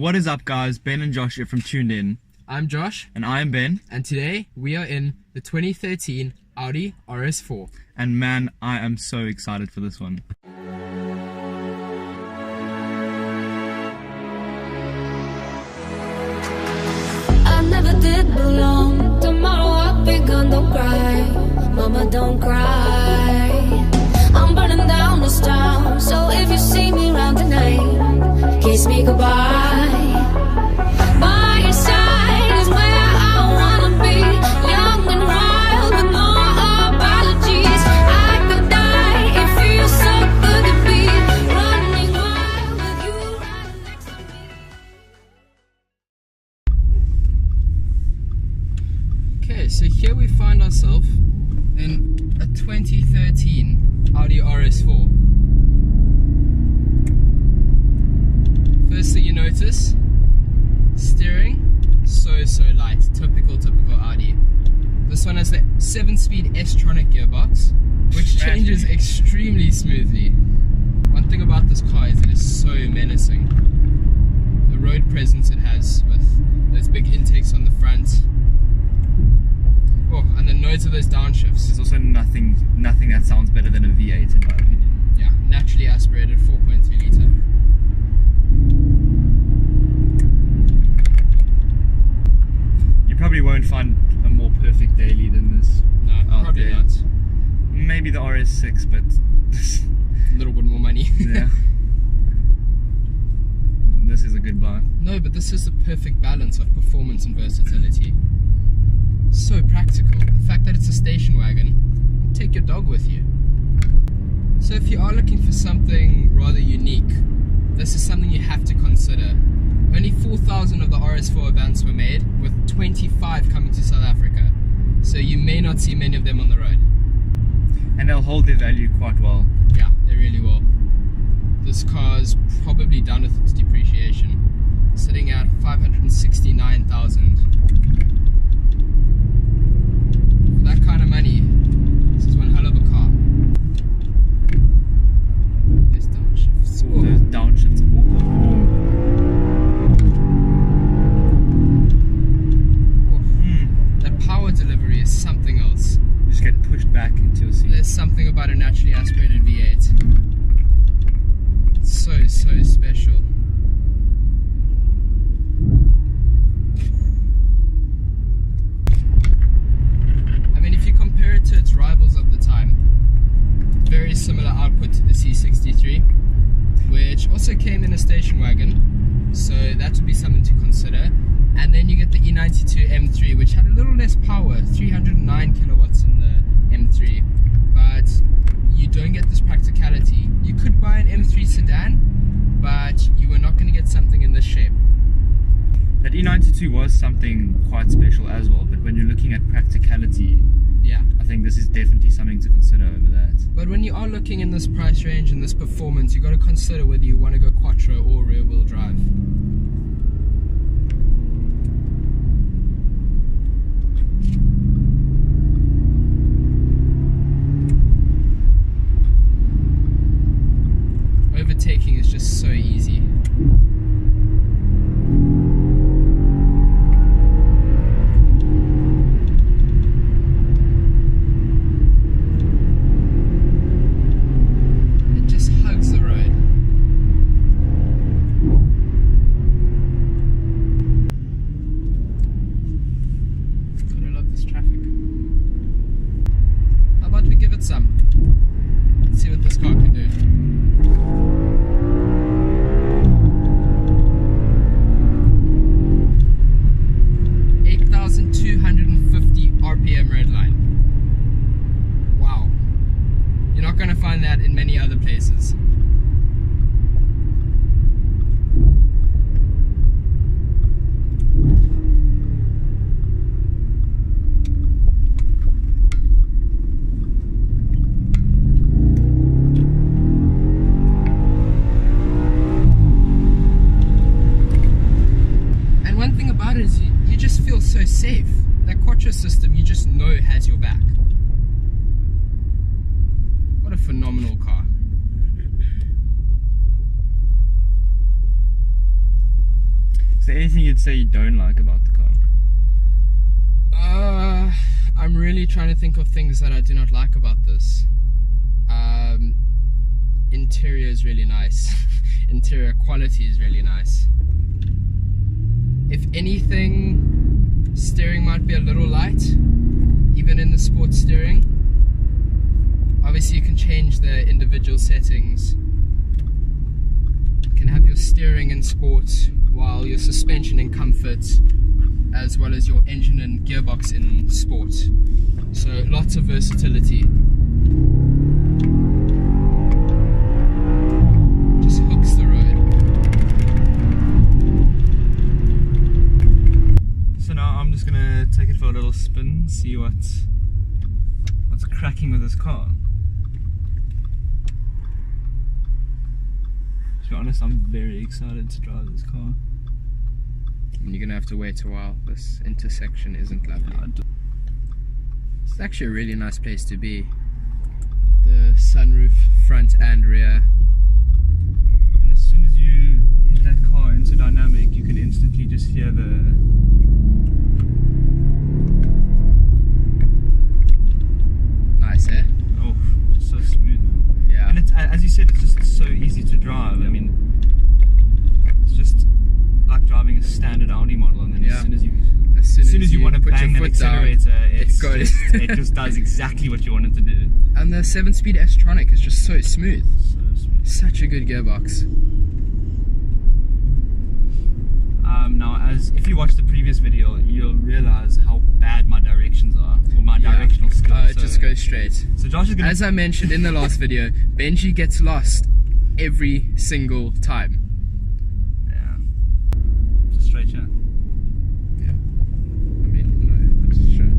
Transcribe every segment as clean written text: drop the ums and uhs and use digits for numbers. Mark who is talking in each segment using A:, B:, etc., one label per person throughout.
A: What is up, guys? Ben and Josh here from Tuned In.
B: I'm Josh.
A: And I am Ben.
B: And today we are in the 2013 Audi RS4.
A: And man, I am so excited for this one.
C: I never did belong. Tomorrow I'll be gone, don't cry. Mama, don't cry. I'm burning down this town, so if you see me around tonight, kiss me goodbye. By your side is where I wanna be, young and wild with no apologies. I could die, it feels so good to be running wild with you right next to me.
B: Okay, so here we find ourselves in a 2013 Audi RS4. First thing you notice, steering, so light, typical Audi. This one has the 7-speed S-tronic gearbox, which changes extremely smoothly. One thing about this car is it is so menacing. The road presence it has with those big intakes on the front. Oh, and the noise of those downshifts.
A: There's also nothing that sounds better than a V8 in my opinion.
B: Yeah, naturally aspirated 4.2 litre.
A: You probably won't find a more perfect daily than this.
B: No, probably
A: there.
B: not.
A: Maybe the RS6, but
B: A little bit more money.
A: yeah. This is a good buy.
B: No, but this is the perfect balance of performance and versatility. So practical. The fact that it's a station wagon, take your dog with you. So if you are looking for something rather unique, this is something you have to consider. Only 4,000 of the RS4 Avants were made, with 25 coming to South Africa. So you may not see many of them on the road.
A: And they'll hold their value quite well.
B: Yeah, they really will. This car is probably done with its depreciation, sitting at 569,000. For that kind of money, this is one hell of a car. There's downshifts.
A: Ooh, there's downshifts.
B: That power delivery is something else.
A: You just get pushed back into a seat.
B: There's something about a naturally aspirated V8. It's so special. I mean, if you compare it to its rivals of the time, very similar output to the C63, which also came in a station wagon, so that would be something to consider. And then you get the E92 M3, which had a little less power, 309 kilowatts in the M3, but you don't get this practicality. You could buy an M3 sedan, but you were not going to get something in this shape.
A: That E92 was something quite special as well, but when you're looking at practicality,
B: Yeah.
A: I think this is definitely something to consider over that.
B: But when you are looking in this price range and this performance, you got to consider whether you want to go quattro or rear wheel drive. Overtaking is just so easy. It just hugs the road. Gotta love this traffic. How about we give it some? Let's see what this car can do. RPM redline. Wow. You're not going to find that in many other places. And one thing about it is you just feel so safe. That quattro system you just know has your back. What a phenomenal car.
A: anything you'd say you don't like about the car?
B: I'm really trying to think of things that I do not like about this. Interior is really nice. Interior quality is really nice. If anything, steering might be a little light, even in the sport steering. Obviously you can change the individual settings. You can have your steering in sport while your suspension in comfort, as well as your engine and gearbox in sport. So lots of versatility. Just hooks the road.
A: So now I'm just gonna take it for a little spin, see what's cracking with this car. To be honest, I'm very excited to drive this car.
B: And you're gonna have to wait a while. This intersection isn't lovely. It's actually a really nice place to be. The sunroof, front and rear.
A: And as soon as you hit that car into dynamic, you can instantly just hear the
B: nice, eh?
A: oh, so smooth.
B: Yeah.
A: And it's, as you said, it's just so easy to drive. I mean, it's just like driving a standard Audi model, and then
B: Yeah.
A: as soon as you want to
B: put
A: bang
B: your
A: that
B: foot down,
A: accelerator,
B: it
A: it just does exactly what you want it to do.
B: And the 7-speed S-tronic is just so smooth.
A: So smooth.
B: Such a good gearbox.
A: Now, if you watch the previous video, you'll realize how bad my directions are, or my directional skills.
B: It just goes straight.
A: So Josh is gonna.
B: As I mentioned in the last video, Benji gets lost every single time.
A: Yeah. Just straight, yeah.
B: Yeah. I mean, no, but sure.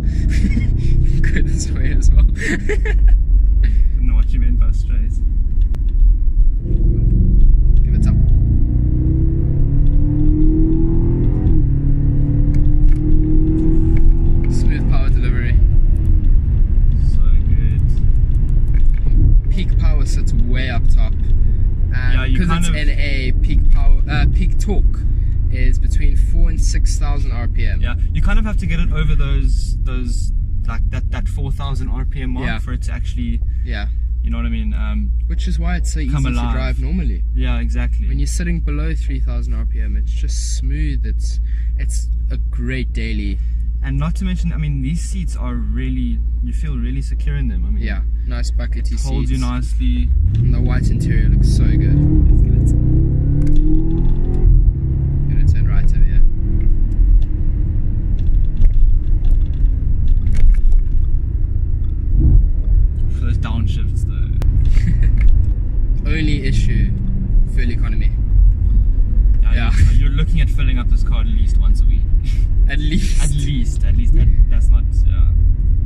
B: Go this way as well.
A: I don't know what you meant by straight.
B: Give it up. Smooth power delivery.
A: So good.
B: Peak power sits way up top.
A: Yeah,
B: And
A: you
B: because
A: kind
B: it's
A: of-
B: NA, peak torque is between 4,000 and 6,000 RPM.
A: Yeah, you kind of have to get it over those like that 4,000 RPM mark
B: Yeah.
A: for it to actually,
B: Yeah.
A: you know what I mean?
B: Which is why it's so easy
A: Come
B: to
A: alive.
B: drive normally.
A: Yeah, exactly.
B: When you're sitting below 3,000 RPM, it's just smooth. It's a great daily.
A: And not to mention, I mean, these seats are really, you feel really secure in them. I mean,
B: Yeah, nice buckety seats.
A: holds you nicely.
B: And the white interior looks so good.
A: Let's give it.
B: I'm gonna turn right over here.
A: For those downshifts though.
B: Only issue, fuel economy. Yeah.
A: You're looking at filling up this car at least once a week.
B: At least.
A: At least. That's not.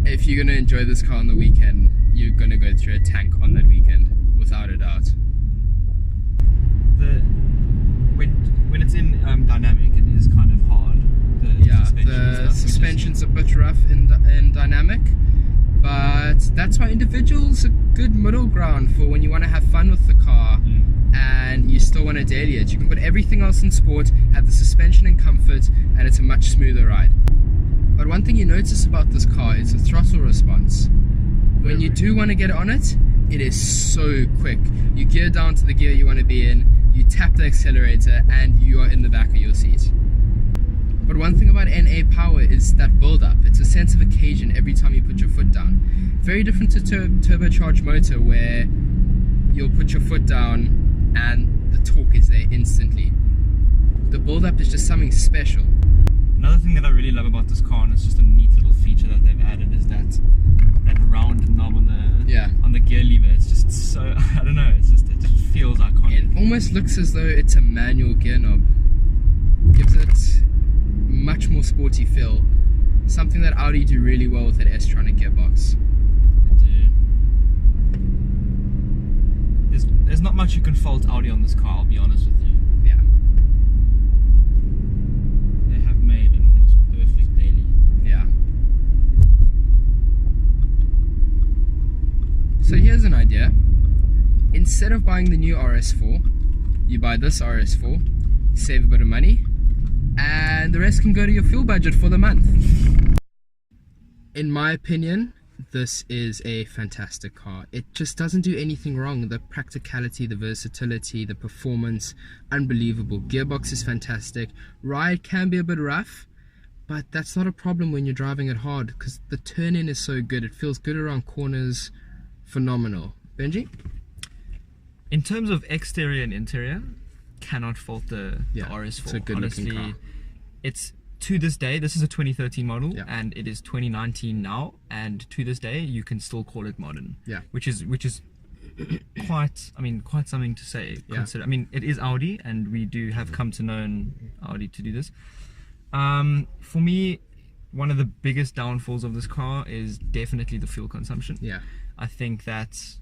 B: If you're gonna enjoy this car on the weekend, you're gonna go through a tank on that weekend, without a doubt.
A: When it's in dynamic, it is kind of hard.
B: The suspension's a bit rough in dynamic, but that's why individual's a good middle ground for when you want to have fun with the car and you still want to daily it. You can put everything else in sport, have the suspension in comfort, and it's a much smoother ride. But one thing you notice about this car is the throttle response. When you do want to get on it, it is so quick. You gear down to the gear you want to be in, you tap the accelerator, and you are in the back of your seat. But one thing about NA power is that build-up. It's a sense of occasion every time you put your foot down. Very different to turbocharged motor, where you'll put your foot down and the torque is there instantly. The build-up is just something special.
A: Another thing that I really love about this car, and it's just a neat little feature that they've added, is that round knob on the gear lever. It's just so, I don't know, it just feels iconic.
B: It almost looks as though it's a manual gear knob. Gives it much more sporty feel. Something that Audi do really well with that S-tronic gearbox.
A: They do. There's not much you can fault Audi on this car, I'll be honest with you.
B: Yeah.
A: They have made an almost perfect daily.
B: Yeah. So here's an idea. Instead of buying the new RS4, you buy this RS4, save a bit of money, and the rest can go to your fuel budget for the month. In my opinion, this is a fantastic car. It just doesn't do anything wrong. The practicality, the versatility, the performance, unbelievable. Gearbox is fantastic. Ride can be a bit rough, but that's not a problem when you're driving it hard because the turn-in is so good. It feels good around corners. Phenomenal. Benji?
A: In terms of exterior and interior, cannot fault the RS4.
B: It's a good looking car.
A: It's, to this day, this is a 2013 model,
B: Yeah.
A: and it is 2019 now, and to this day you can still call it modern.
B: Yeah.
A: Which is quite something to say.
B: Yeah.
A: It is Audi, and we do have come to know Audi to do this. For me, one of the biggest downfalls of this car is definitely the fuel consumption.
B: Yeah.
A: I think that's,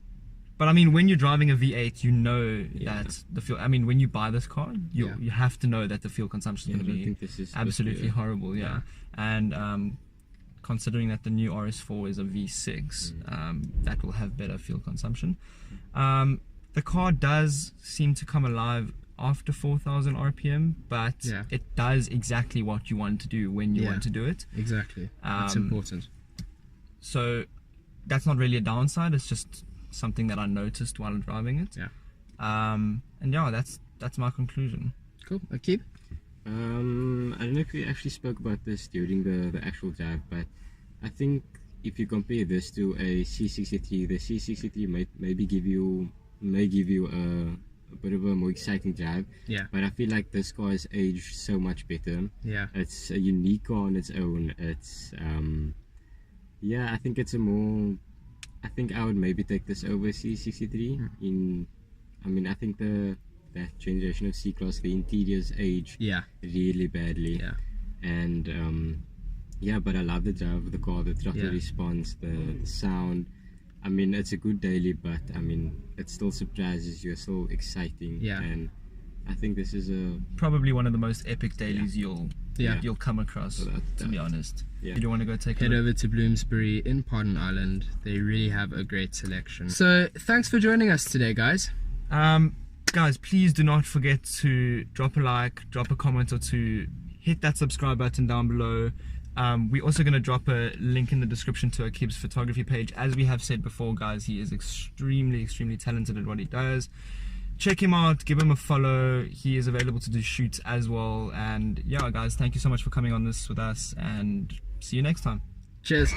A: but I mean, when you're driving a V8, you know that the fuel, I mean, when you buy this car, you have to know that the fuel consumption is going to be absolutely horrible. Yeah. And considering that the new RS4 is a V6, that will have better fuel consumption. The car does seem to come alive after 4,000 RPM, but it does exactly what you want to do when you want to do it.
B: Exactly. That's important.
A: So that's not really a downside, it's just something that I noticed while driving it.
B: Yeah.
A: And yeah, that's my conclusion.
B: Cool. Akib?
D: I don't know if we actually spoke about this during the actual drive, but I think if you compare this to a C63, the C63 may give you a bit of a more exciting drive.
B: Yeah.
D: But I feel like this car has aged so much better.
B: Yeah.
D: It's a unique car on its own. It's yeah, I think it's a more, I think I would maybe take this over C63 I think that generation of C-Class, the interiors age really badly.
B: Yeah.
D: And yeah, but I love the drive of the car, the throttle response, the sound. I mean, it's a good daily, but I mean, it still surprises you, it's still exciting.
B: Yeah.
D: And I think this is
A: probably one of the most epic dailies you'll come across, to be honest.
D: Yeah.
A: You don't want to go take a
B: Head
A: look.
B: over to Bloomsbury in Pardon Island. They really have a great selection. So thanks for joining us today, guys.
A: Guys, please do not forget to drop a like, drop a comment or two, hit that subscribe button down below. We're also going to drop a link in the description to Akib's photography page. As we have said before, guys, he is extremely talented at what he does. Check him out, give him a follow. He is available to do shoots as well. And yeah, guys, thank you so much for coming on this with us, and see you next time.
B: Cheers.